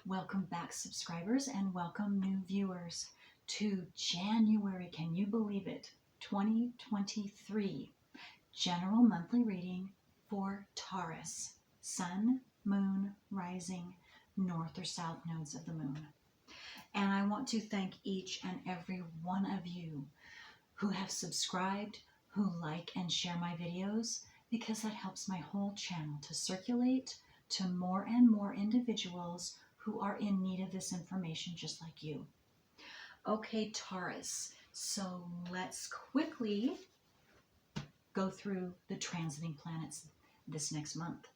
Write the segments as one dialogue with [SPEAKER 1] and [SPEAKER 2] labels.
[SPEAKER 1] Welcome back, subscribers, and welcome new viewers to January. Can you believe it? 2023 general monthly reading for Taurus, sun, moon, rising, north or south nodes of the moon. And I want to thank each and every one of you who have subscribed, who like and share my videos, because that helps my whole channel to circulate to more and more individuals who are in need of this information just like you. Okay, Taurus, so let's quickly go through the transiting planets this next month.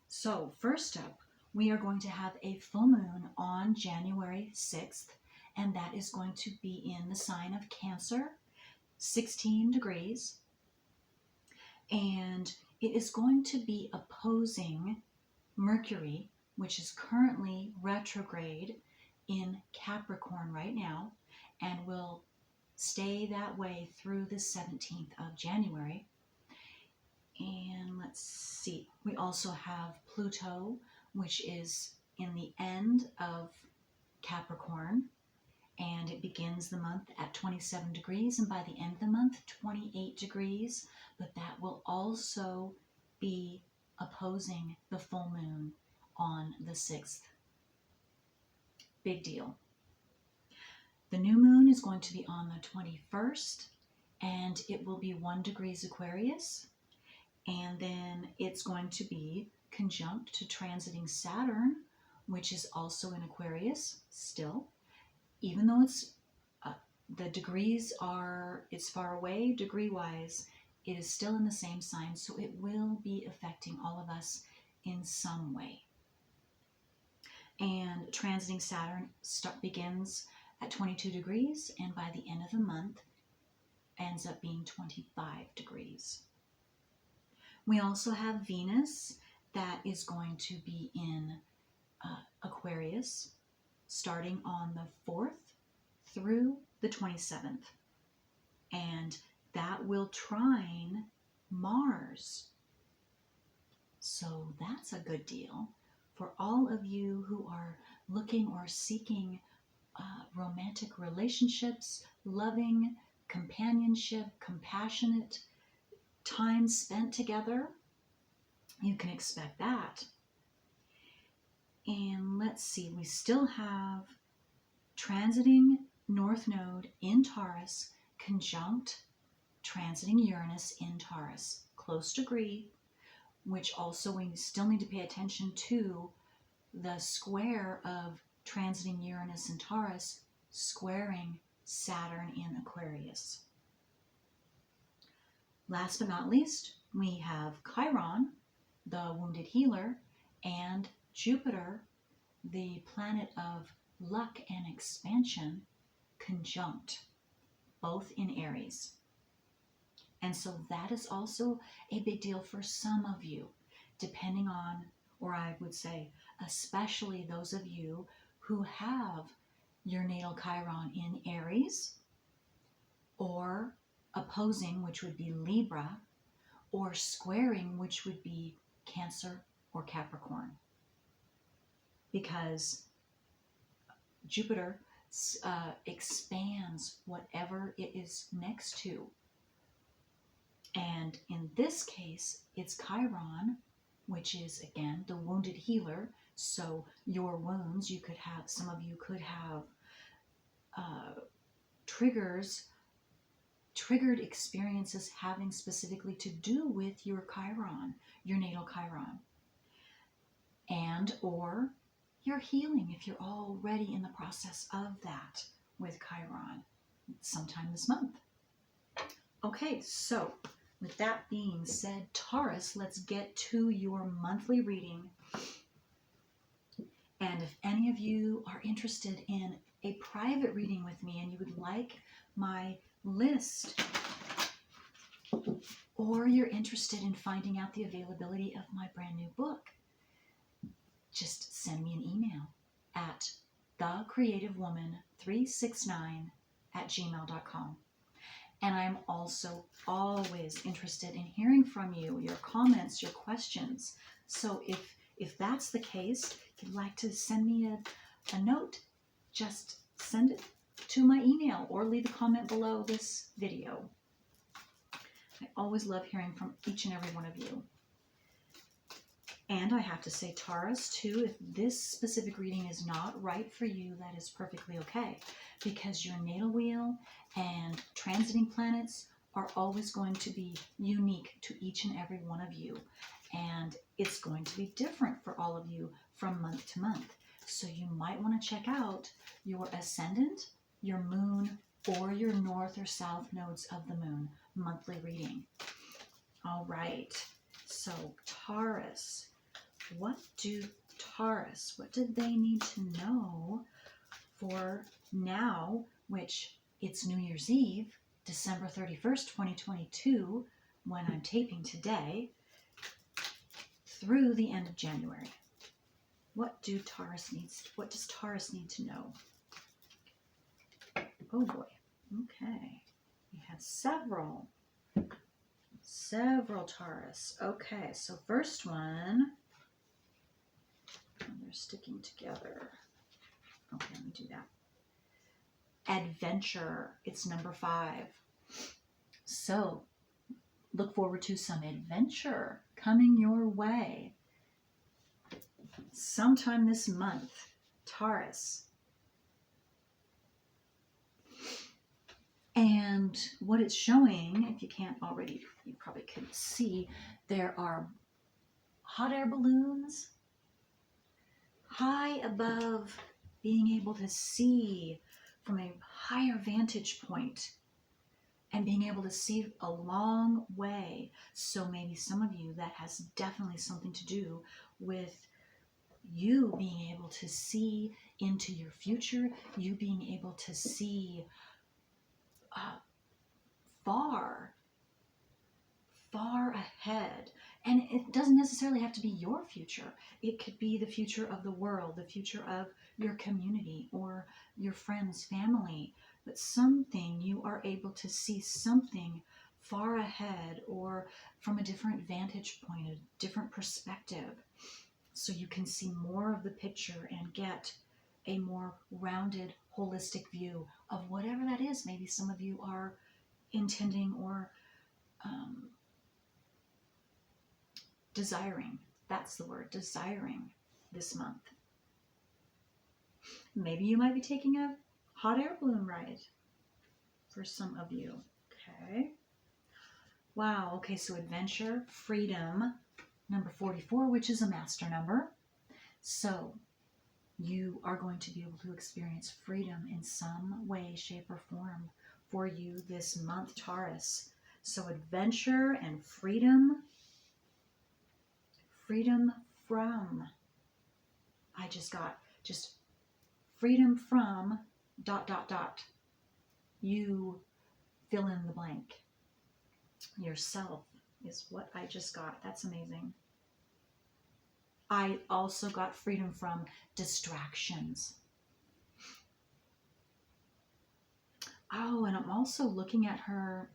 [SPEAKER 1] So first up, we are going to have a full moon on January 6th, and that is going to be in the sign of Cancer, 16 degrees, and it is going to be opposing Mercury, which is currently retrograde in Capricorn right now and will stay that way through the 17th of January. And let's see, we also have Pluto, which is in the end of Capricorn, and it begins the month at 27 degrees and by the end of the month 28 degrees, but that will also be opposing the full moon on the 6th. Big deal. The new moon is going to be on the 21st, and it will be 1 degrees Aquarius, and then it's going to be conjunct to transiting Saturn, which is also in Aquarius still, even though it's the degrees it's far away degree wise, it is still in the same sign, so it will be affecting all of us in some way. And transiting Saturn begins at 22 degrees and by the end of the month ends up being 25 degrees. We also have Venus that is going to be in Aquarius starting on the 4th through the 27th. And that will trine Mars. So that's a good deal for all of you who are looking or seeking romantic relationships, loving, companionship, compassionate time spent together. You can expect that. And let's see, we still have transiting North Node in Taurus conjunct transiting Uranus in Taurus, close degree, which also we still need to pay attention to the square of transiting Uranus in Taurus squaring Saturn in Aquarius. Last but not least, we have Chiron, the wounded healer, and Jupiter, the planet of luck and expansion, conjunct, both in Aries. And so that is also a big deal for some of you, depending on, or I would say, especially those of you who have your natal Chiron in Aries, or opposing, which would be Libra, or squaring, which would be Cancer or Capricorn. Because Jupiter expands whatever it is next to. And in this case, it's Chiron, which is, again, the wounded healer. So your wounds, you could have, some of you could have triggered experiences having specifically to do with your Chiron, your natal Chiron. And or you're healing if you're already in the process of that with Chiron sometime this month. Okay, so with that being said, Taurus, let's get to your monthly reading. And if any of you are interested in a private reading with me and you would like my list, or you're interested in finding out the availability of my brand new book, just send me an email at thecreativewoman369@gmail.com. And I'm also always interested in hearing from you, your comments, your questions. So if if that's the case, if you'd like to send me a note, just send it to my email or leave a comment below this video. I always love hearing from each and every one of you. And I have to say, Taurus, too, if this specific reading is not right for you, that is perfectly okay, because your natal wheel and transiting planets are always going to be unique to each and every one of you. And it's going to be different for all of you from month to month. So you might want to check out your ascendant, your moon, or your north or south nodes of the moon monthly reading. All right. So Taurus, what did they need to know for now, which it's New Year's Eve, December 31st, 2022, when I'm taping today, through the end of January? What does Taurus need to know? Oh boy. Okay. We have several Taurus. Okay, so first one, they're sticking together. Okay, let me do that. Adventure. It's number 5. So look forward to some adventure coming your way sometime this month, Taurus. And what it's showing, if you can't already, you probably couldn't see, there are hot air balloons high above, being able to see from a higher vantage point and being able to see a long way. So maybe some of you, that has definitely something to do with you being able to see into your future, you being able to see far ahead. And it doesn't necessarily have to be your future. It could be the future of the world, the future of your community or your friends, family. But something, you are able to see something far ahead or from a different vantage point, a different perspective. So you can see more of the picture and get a more rounded, holistic view of whatever that is. Maybe some of you are intending or desiring, that's the word, desiring this month. Maybe you might be taking a hot air balloon ride for some of you. Okay. Wow. Okay, so adventure, freedom, number 44, which is a master number. So you are going to be able to experience freedom in some way, shape, or form for you this month, Taurus. So adventure and freedom. Freedom from. I just got freedom from ... You fill in the blank. Yourself is what I just got. That's amazing. I also got freedom from distractions. Oh, and I'm also looking at her.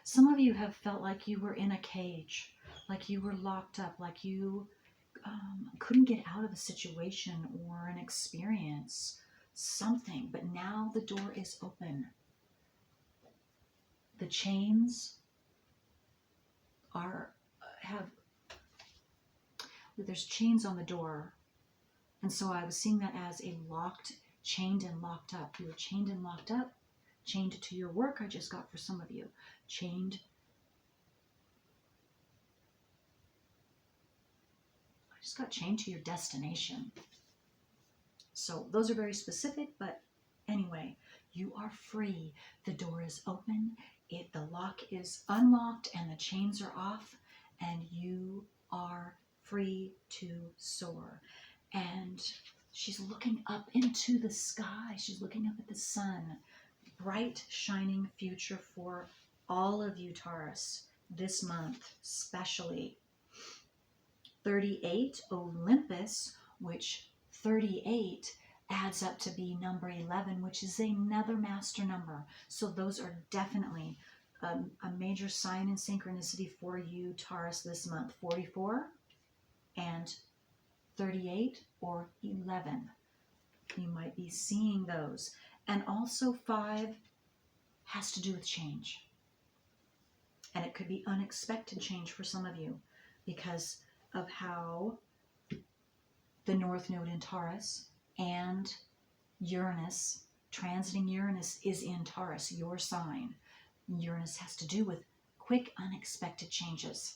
[SPEAKER 1] Some of you have felt like you were in a cage, like you were locked up, like you couldn't get out of a situation or an experience, something, but now the door is open. The chains there's chains on the door, and so I was seeing that as a chained and locked up. You were chained and locked up, chained to your work. I just got for some of you, chained. I just got chained to your destination. So those are very specific, but anyway, you are free. The door is open. The lock is unlocked and the chains are off, and you are free to soar. And she's looking up into the sky. She's looking up at the sun. Bright, shining future for all of you, Taurus, this month, especially. 38, Olympus, which 38 adds up to be number 11, which is another master number. So those are definitely a major sign and synchronicity for you, Taurus, this month. 44, and 38 or 11. You might be seeing those. And also 5 has to do with change. And it could be unexpected change for some of you because of how the North Node in Taurus and Uranus, transiting Uranus, is in Taurus, your sign. Uranus has to do with quick, unexpected changes.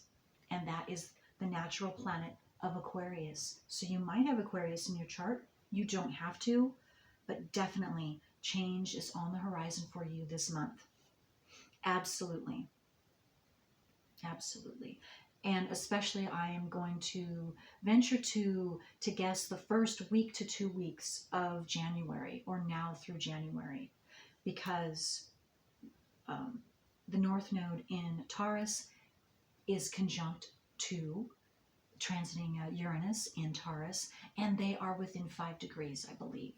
[SPEAKER 1] And that is the natural planet of Aquarius. So you might have Aquarius in your chart. You don't have to, but definitely change is on the horizon for you this month. Absolutely. Absolutely. And especially I am going to venture to guess the first week to 2 weeks of January, or now through January, because the North Node in Taurus is conjunct to transiting Uranus in Taurus, and they are within 5 degrees, I believe,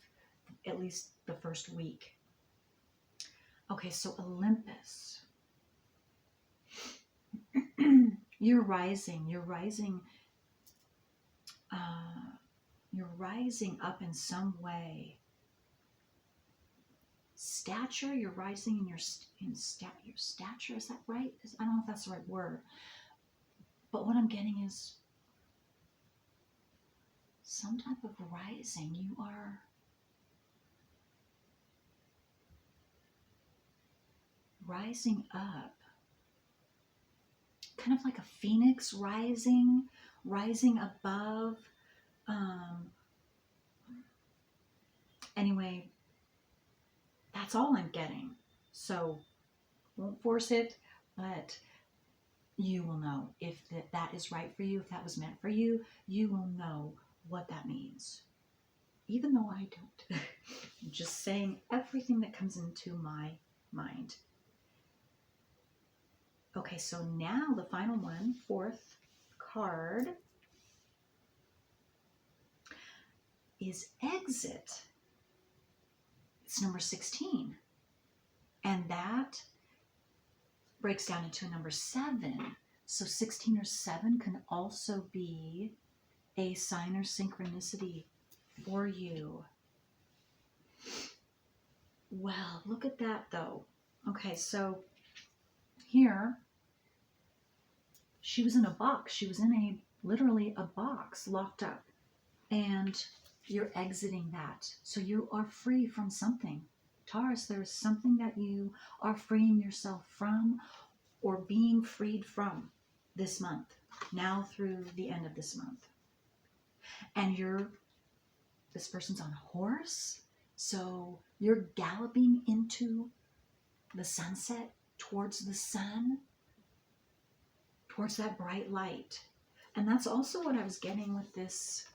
[SPEAKER 1] at least the first week. Okay, so Olympus. You're rising up in some way. Stature, you're rising in your stature, is that right? I don't know if that's the right word. But what I'm getting is some type of rising. You are rising up. Kind of like a phoenix rising above. Anyway, that's all I'm getting. So won't force it, but you will know if that is right for you, if that was meant for you. You will know what that means. Even though I don't. I'm just saying everything that comes into my mind. Okay, so now the final one, 4th card, is Exit. It's number 16. And that breaks down into a number 7. So 16 or 7 can also be a sign or synchronicity for you. Well, look at that though. Okay, so here, she was in a box. She was in literally a box, locked up. And you're exiting that. So you are free from something. Taurus, there's something that you are freeing yourself from or being freed from this month, now through the end of this month. And this person's on a horse, so you're galloping into the sunset, towards the sun, towards that bright light. And that's also what I was getting with this,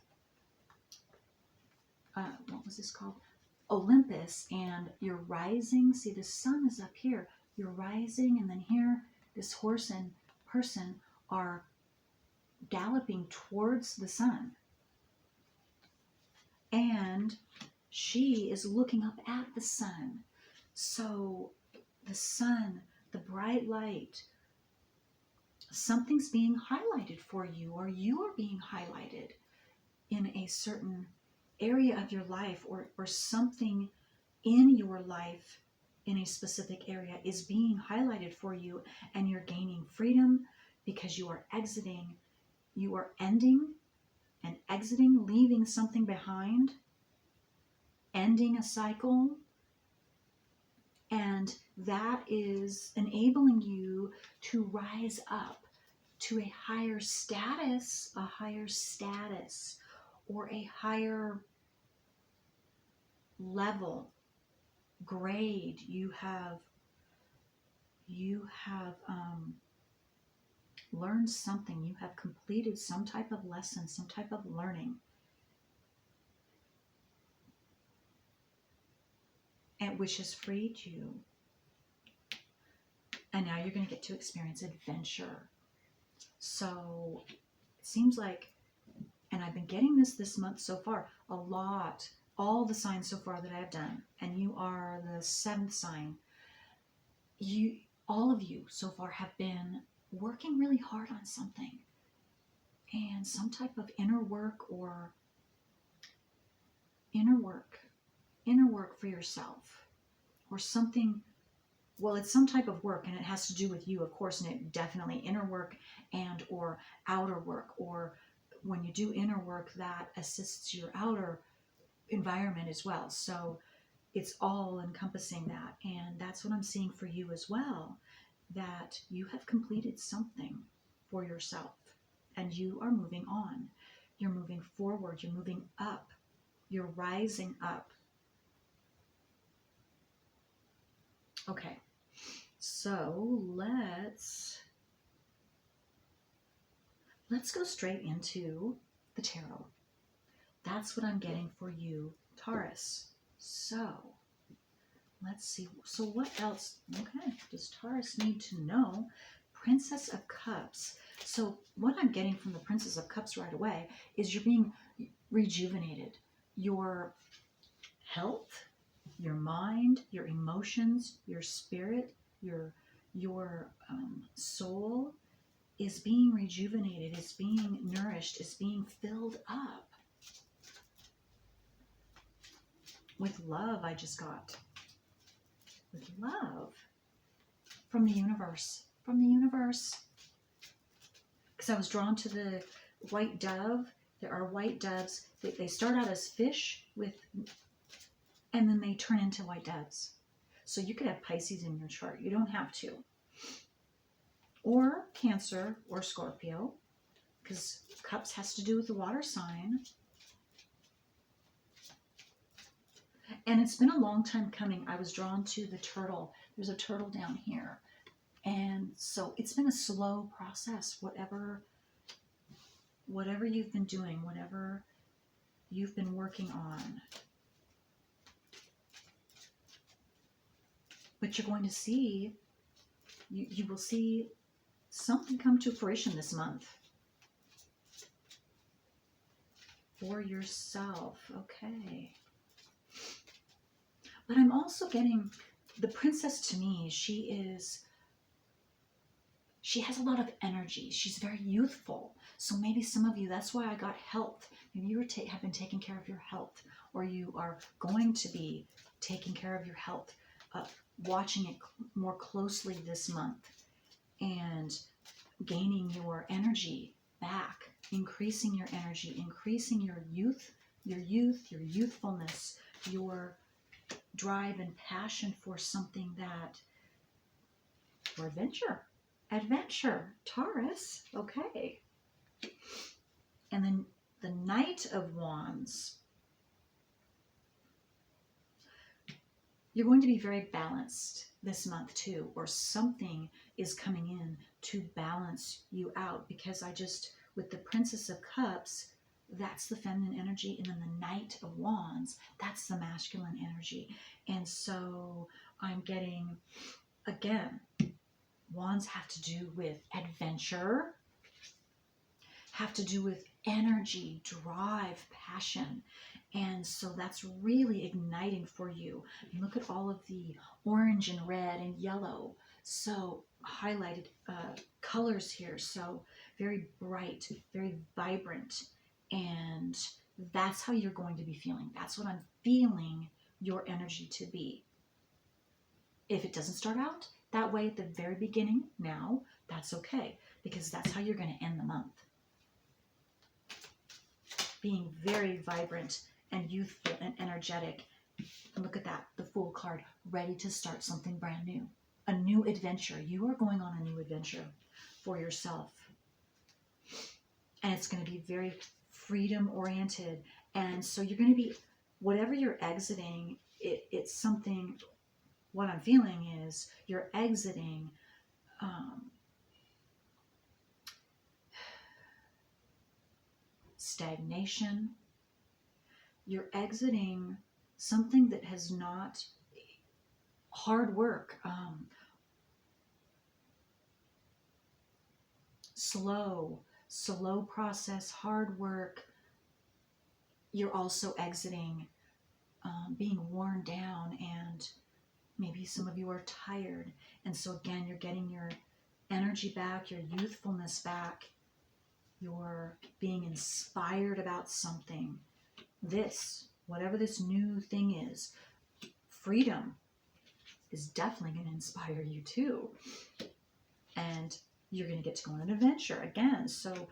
[SPEAKER 1] what was this called? Olympus. And you're rising. See, the sun is up here. You're rising, and then here, this horse and person are galloping towards the sun. And she is looking up at the sun. So the sun, the bright light, something's being highlighted for you, or you are being highlighted in a certain area of your life, or something in your life in a specific area is being highlighted for you, and you're gaining freedom because you are exiting, you are ending and exiting, leaving something behind, ending a cycle. And that is enabling you to rise up to a higher status, or a higher level, grade. You have learned something. You have completed some type of lesson, some type of learning. And which has freed you. And now you're going to get to experience adventure. So it seems like, and I've been getting this month so far, a lot, all the signs so far that I've done, and you are the 7th sign. All of you so far have been working really hard on something. and some type of inner work or inner work for yourself, or something. Well, it's some type of work, and it has to do with you, of course, and it definitely inner work and or outer work, or when you do inner work, that assists your outer environment as well. So it's all encompassing that, and that's what I'm seeing for you as well, that you have completed something for yourself, and you are moving on. You're moving forward. You're moving up. You're rising up. Okay. So let's go straight into the tarot. That's what I'm getting for you, Taurus. So let's see. So what else? Okay, does Taurus need to know? Princess of Cups. So what I'm getting from the Princess of Cups right away is you're being rejuvenated. Your health, your mind, your emotions, your spirit, your soul is being rejuvenated, is being nourished, is being filled up with love. I just got with love from the universe, because I was drawn to the white dove. There are white doves. They start out as fish and then they turn into white doves. So you could have Pisces in your chart. You don't have to. Or Cancer or Scorpio, because Cups has to do with the water sign. And it's been a long time coming. I was drawn to the turtle. There's a turtle down here. And so it's been a slow process. Whatever you've been doing, whatever you've been working on. But you're going to see, you will see something come to fruition this month for yourself. Okay. But I'm also getting the princess. To me, she has a lot of energy. She's very youthful. So maybe some of you, that's why I got health. Maybe you have been taking care of your health, or you are going to be taking care of your health, watching it more closely this month, and gaining your energy back, increasing your energy, increasing your youthfulness, your drive and passion for something for adventure, Taurus. Okay. And then the Knight of Wands. You're going to be very balanced this month too, or something is coming in to balance you out, because with the Princess of Cups, that's the feminine energy, and then the Knight of Wands, that's the masculine energy. And so I'm getting, again, Wands have to do with adventure, have to do with energy, drive, passion. And so that's really igniting for you. Look at all of the orange and red and yellow. So highlighted colors here. So very bright, very vibrant. And that's how you're going to be feeling. That's what I'm feeling your energy to be. If it doesn't start out that way at the very beginning now, that's okay, because that's how you're going to end the month. Being very vibrant and youthful and energetic. And look at that, the Fool card, ready to start something brand new. A new adventure. You are going on a new adventure for yourself. And it's going to be very freedom oriented. And so you're going to be, whatever you're exiting, it's something, what I'm feeling is you're exiting stagnation. You're exiting something that has not, hard work, slow process, hard work. You're also exiting being worn down, and maybe some of you are tired. And so again, you're getting your energy back, your youthfulness back. You're being inspired about something. Whatever this new thing is, freedom is definitely going to inspire you too. And you're going to get to go on an adventure again. So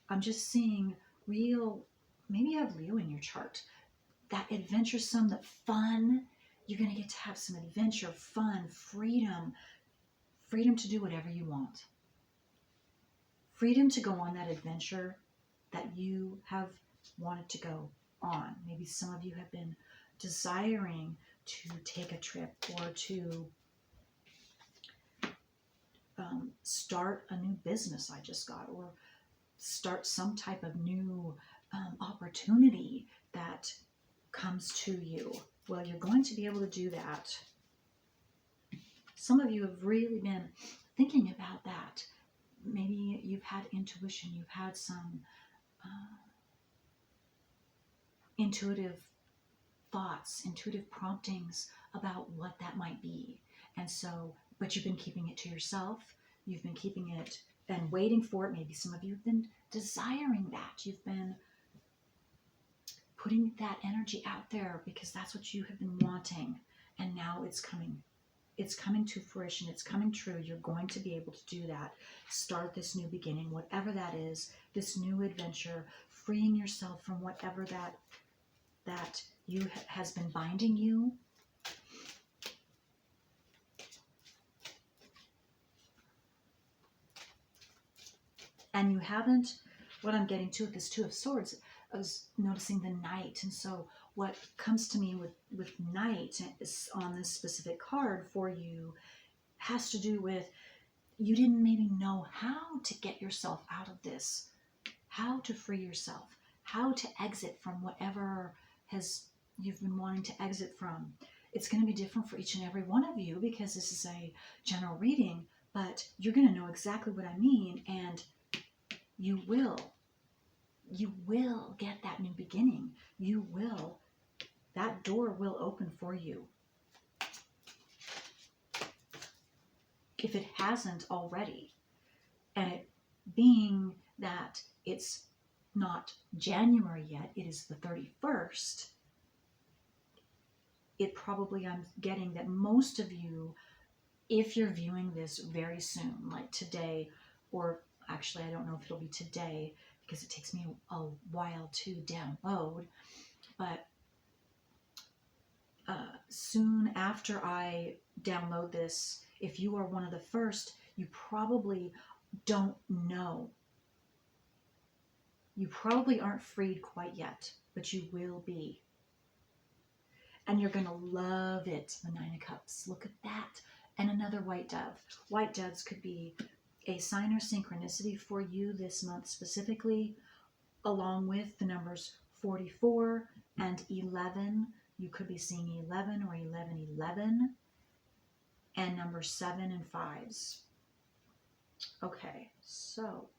[SPEAKER 1] I'm just seeing real, maybe you have Leo in your chart, that adventuresome, that fun. You're going to get to have some adventure, fun, freedom to do whatever you want. Freedom to go on that adventure that you have wanted to go on. Maybe some of you have been desiring to take a trip or to start a new business I just got, or start some type of new opportunity that comes to you. Well, you're going to be able to do that. Some of you have really been thinking about that. Maybe you've had intuition, you've had some intuitive thoughts, intuitive promptings about what that might be. And so, but you've been keeping it to yourself. You've been keeping it and waiting for it. Maybe some of you have been desiring that. You've been putting that energy out there because that's what you have been wanting. And now it's coming. It's coming to fruition. It's coming true. You're going to be able to do that. Start this new beginning, whatever that is, this new adventure, freeing yourself from whatever that has been binding you. And you haven't, what I'm getting to with this Two of Swords, I was noticing the Knight. And so what comes to me with Knight on this specific card for you has to do with, you didn't maybe know how to get yourself out of this, how to free yourself, how to exit from whatever you've been wanting to exit from. It's going to be different for each and every one of you because this is a general reading, but you're going to know exactly what I mean, and you will get that new beginning. That door will open for you. If it hasn't already. And it being that it's not January yet, it is the 31st, I'm getting that most of you, if you're viewing this very soon, like today, or actually I don't know if it'll be today because it takes me a while to download, but soon after I download this, if you are one of the first, you probably don't know. You probably aren't freed quite yet, but you will be. And you're going to love it, the Nine of Cups. Look at that. And another white dove. White doves could be a sign or synchronicity for you this month specifically, along with the numbers 44 and 11. You could be seeing 11 or 1111, and number 7 and 5s. Okay, so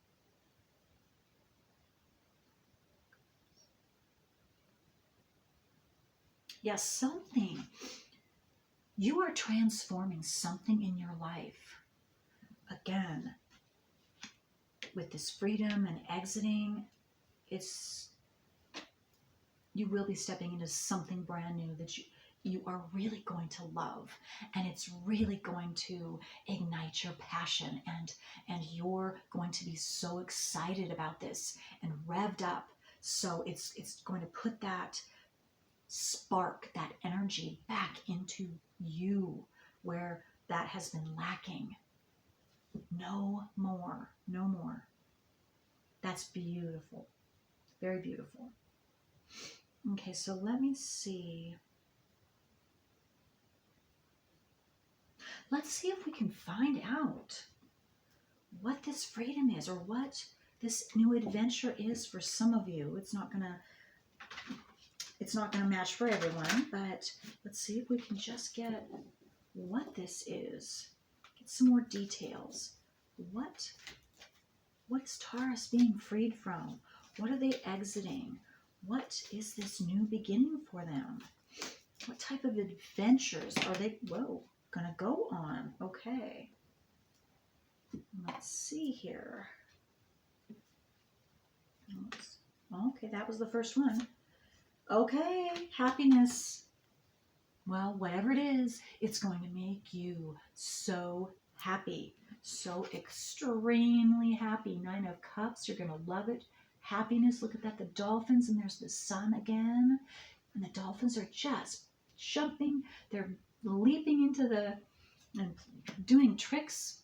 [SPEAKER 1] yes, something. You are transforming something in your life. Again, with this freedom and exiting, you will be stepping into something brand new that you are really going to love, and it's really going to ignite your passion, and you're going to be so excited about this and revved up. So it's going to put that spark, that energy back into you where that has been lacking. No more. That's beautiful. Very beautiful. Okay, so let me see. Let's see if we can find out what this freedom is, or what this new adventure is for some of you. It's not gonna match for everyone, but let's see if we can just get what this is. Get some more details. What is Taurus being freed from? What are they exiting? What is this new beginning for them? What type of adventures are they gonna go on? Okay. Let's see here. Okay, that was the first one. Okay, happiness. Well, whatever it is, it's going to make you so happy. So extremely happy. Nine of Cups, you're going to love it. Happiness, look at that, the dolphins, and there's the sun again. And the dolphins are just jumping. They're leaping into the, and doing tricks.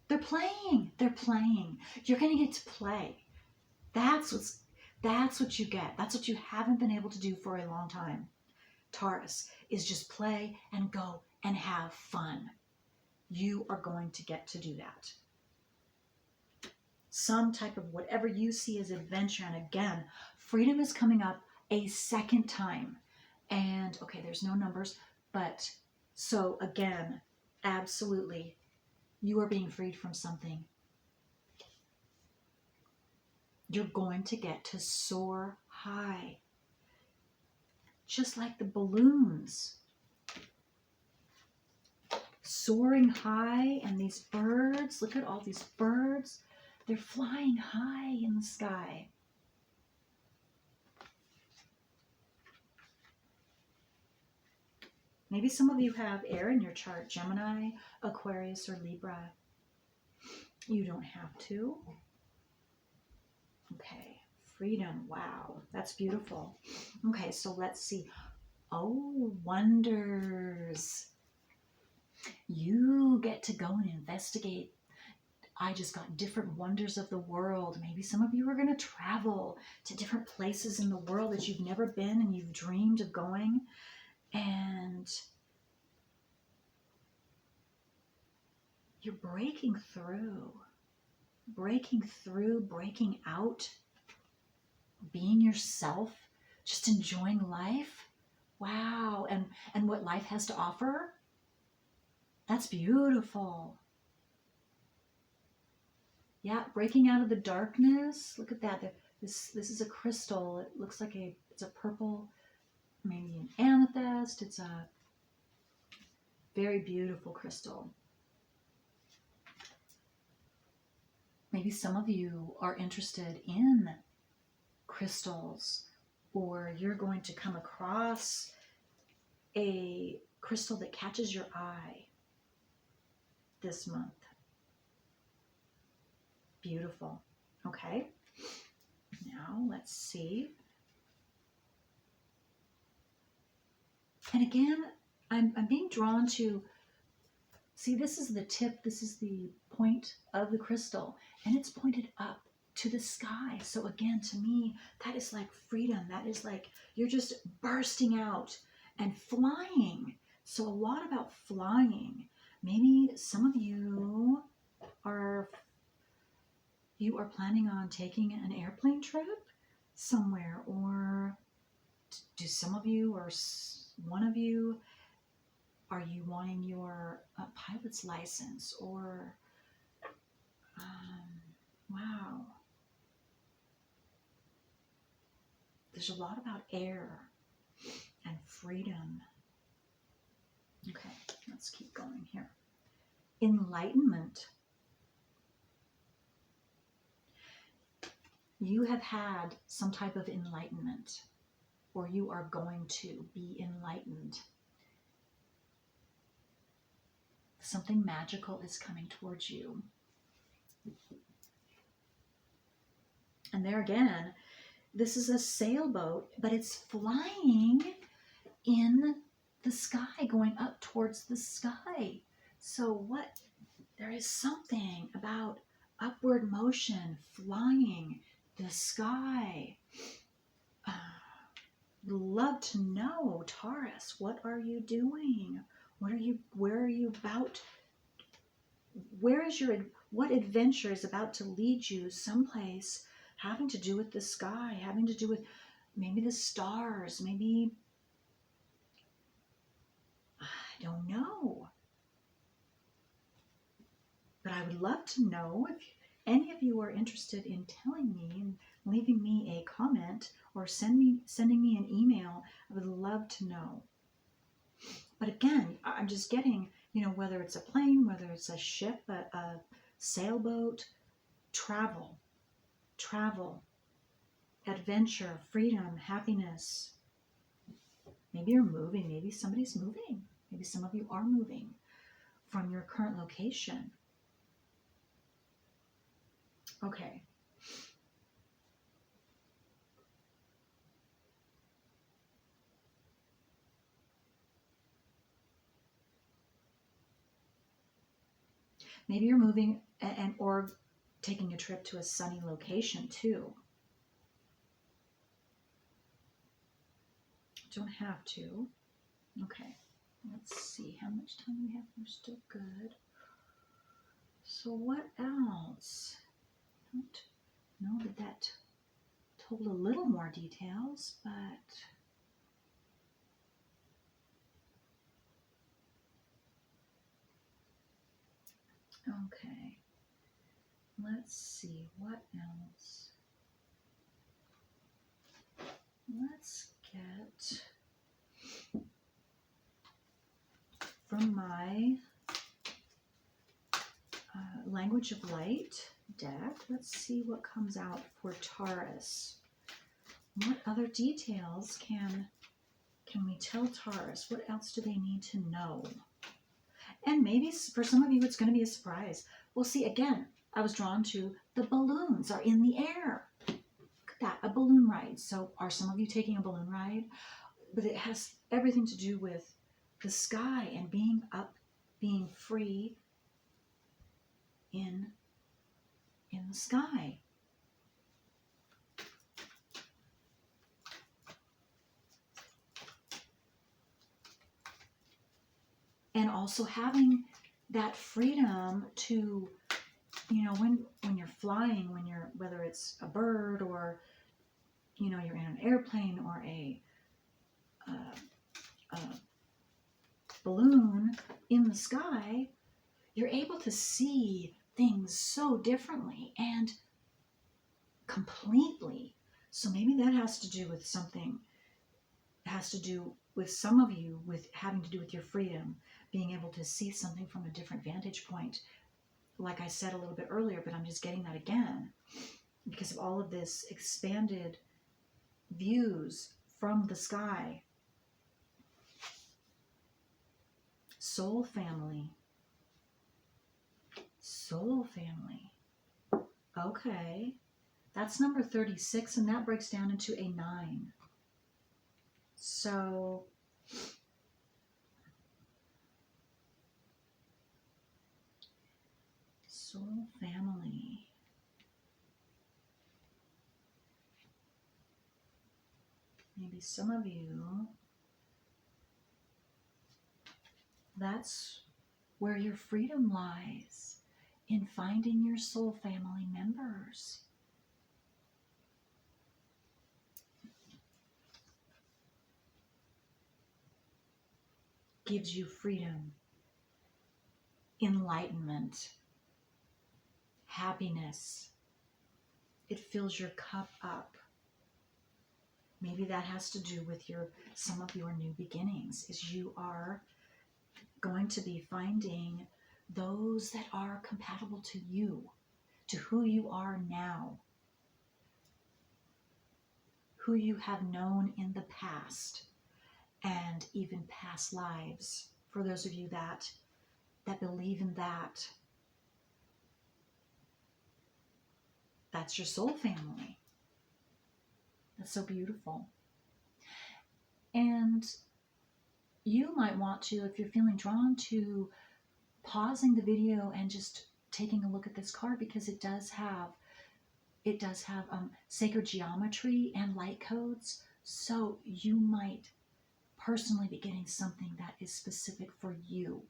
[SPEAKER 1] They're playing. They're playing. You're going to get to play. That's what you get. That's what you haven't been able to do for a long time. Taurus is just play and go and have fun. You are going to get to do that. Some type of whatever you see as adventure. And again, freedom is coming up a second time. And okay, there's no numbers, but so again, absolutely, you are being freed from something. You're going to get to soar high. Just like the balloons. Soaring high, and these birds, look at all these birds. They're flying high in the sky. Maybe some of you have air in your chart, Gemini, Aquarius, or Libra. You don't have to. Okay, freedom, wow, that's beautiful. Okay, so let's see. Oh, wonders. You get to go and investigate. I just got different wonders of the world. Maybe some of you are going to travel to different places in the world that you've never been and you've dreamed of going. And you're breaking through, breaking out, being yourself, just enjoying life. Wow. And what life has to offer. That's beautiful. Yeah, breaking out of the darkness. Look at that. This is a crystal. It looks like it's a purple, maybe an amethyst. It's a very beautiful crystal. Maybe some of you are interested in crystals, or you're going to come across a crystal that catches your eye this month. Beautiful. Okay. Now let's see. And again, I'm being drawn to, see, this is the tip, this is the point of the crystal, and it's pointed up to the sky. So again, to me, that is like freedom. That is like you're just bursting out and flying. So a lot about flying. Maybe some of you are planning on taking an airplane trip somewhere, or do some of you, or one of you, are you wanting your pilot's license, or wow, there's a lot about air and freedom. Okay, let's keep going here. Enlightenment. You have had some type of enlightenment, or you are going to be enlightened. Something magical is coming towards you. And there again, this is a sailboat, but it's flying in the sky, going up towards the sky. So there is something about upward motion, flying, the sky. Love to know, Taurus, what are you doing? Where are you about? What adventure is about to lead you someplace having to do with the sky, having to do with maybe the stars, maybe, I don't know. But I would love to know if any of you are interested in telling me and leaving me a comment or sending me an email. I would love to know. But again, I'm just getting, whether it's a plane, whether it's a ship, a sailboat, travel, travel, adventure, freedom, happiness. Maybe you're moving. Maybe somebody's moving. Maybe some of you are moving from your current location. Okay. Maybe you're moving and or taking a trip to a sunny location too. Don't have to. Okay. Let's see how much time we have. We're still good. So what else? I don't know that that told a little more details, but okay. Let's see what else. Let's get from my Language of Light deck. Let's see what comes out for Taurus. What other details can we tell Taurus? What else do they need to know? And maybe for some of you, it's going to be a surprise. Well, see, again, I was drawn to the balloons are in the air. Look at that, a balloon ride. So are some of you taking a balloon ride? But it has everything to do with the sky and being up, being free in the sky. And also having that freedom to, you know, when you're flying, whether it's a bird or, you know, you're in an airplane or a balloon in the sky, you're able to see things so differently and completely. So maybe that has to do with something, has to do with some of you with having to do with your freedom, being able to see something from a different vantage point. Like I said a little bit earlier, but I'm just getting that again because of all of this expanded views from the sky. Soul family. Soul family. Okay. That's number 36, and that breaks down into a 9. So soul family. Maybe some of you, that's where your freedom lies, in finding your soul family members. Gives you freedom, enlightenment, happiness. It fills your cup up. Maybe that has to do with some of your new beginnings, is you are going to be finding those that are compatible to you, to who you are now, who you have known in the past, and even past lives. For those of you that believe in that, that's your soul family. That's so beautiful. And you might want to, if you're feeling drawn to pausing the video and just taking a look at this card, because it does have sacred geometry and light codes. So you might personally be getting something that is specific for you.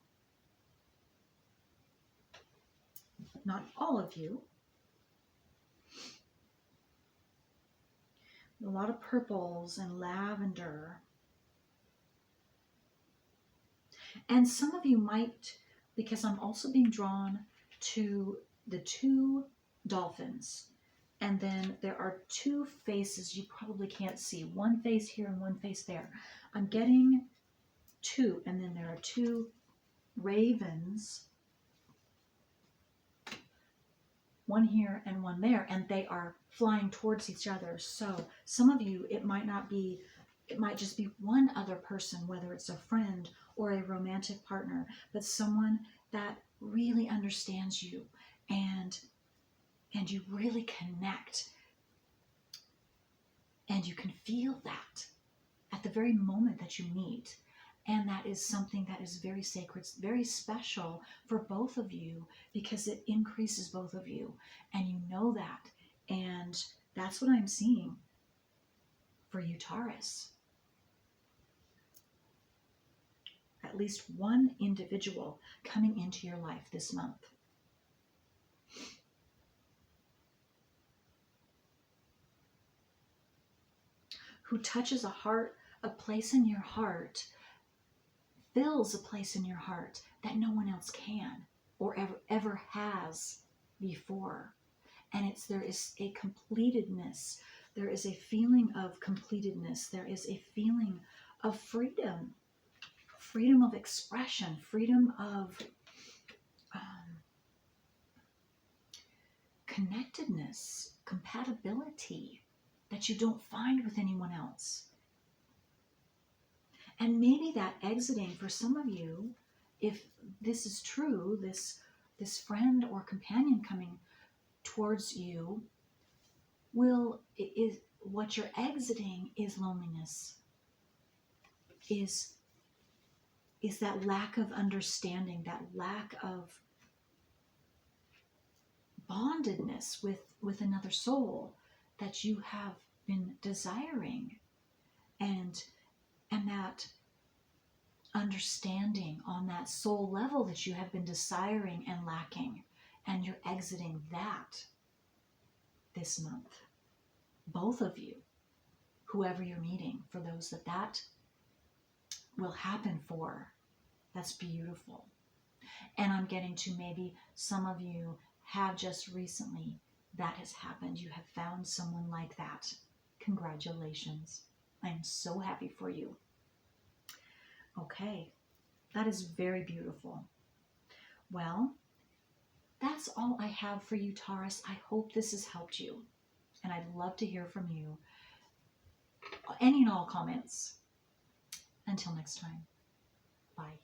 [SPEAKER 1] Not all of you. A lot of purples and lavender. And some of you might, because I'm also being drawn to the 2 dolphins. And then there are 2 faces you probably can't see. One face here and one face there. I'm getting 2. And then there are 2 ravens. one here and one there, and they are flying towards each other. So some of you, it might just be one other person, whether it's a friend or a romantic partner, but someone that really understands you and you really connect, and you can feel that at the very moment that you meet. And that is something that is very sacred, very special for both of you, because it increases both of you. And you know that. And that's what I'm seeing for you, Taurus. At least one individual coming into your life this month. Who touches a place in your heart, fills a place in your heart that no one else can or ever has before. And there is a completedness. There is a feeling of completedness. There is a feeling of freedom. Freedom of expression. Freedom of connectedness. Compatibility that you don't find with anyone else. And maybe that exiting for some of you, if this is true, this friend or companion coming towards you is what you're exiting is loneliness, is that lack of understanding, that lack of bondedness with another soul that you have been desiring, and that understanding on that soul level that you have been desiring and lacking, and you're exiting that this month. Both of you, whoever you're meeting, for those that will happen for, that's beautiful. And I'm getting to maybe some of you have just recently, that has happened. You have found someone like that. Congratulations. I am so happy for you. Okay, that is very beautiful. Well, that's all I have for you, Taurus. I hope this has helped you. And I'd love to hear from you. Any and all comments. Until next time. Bye.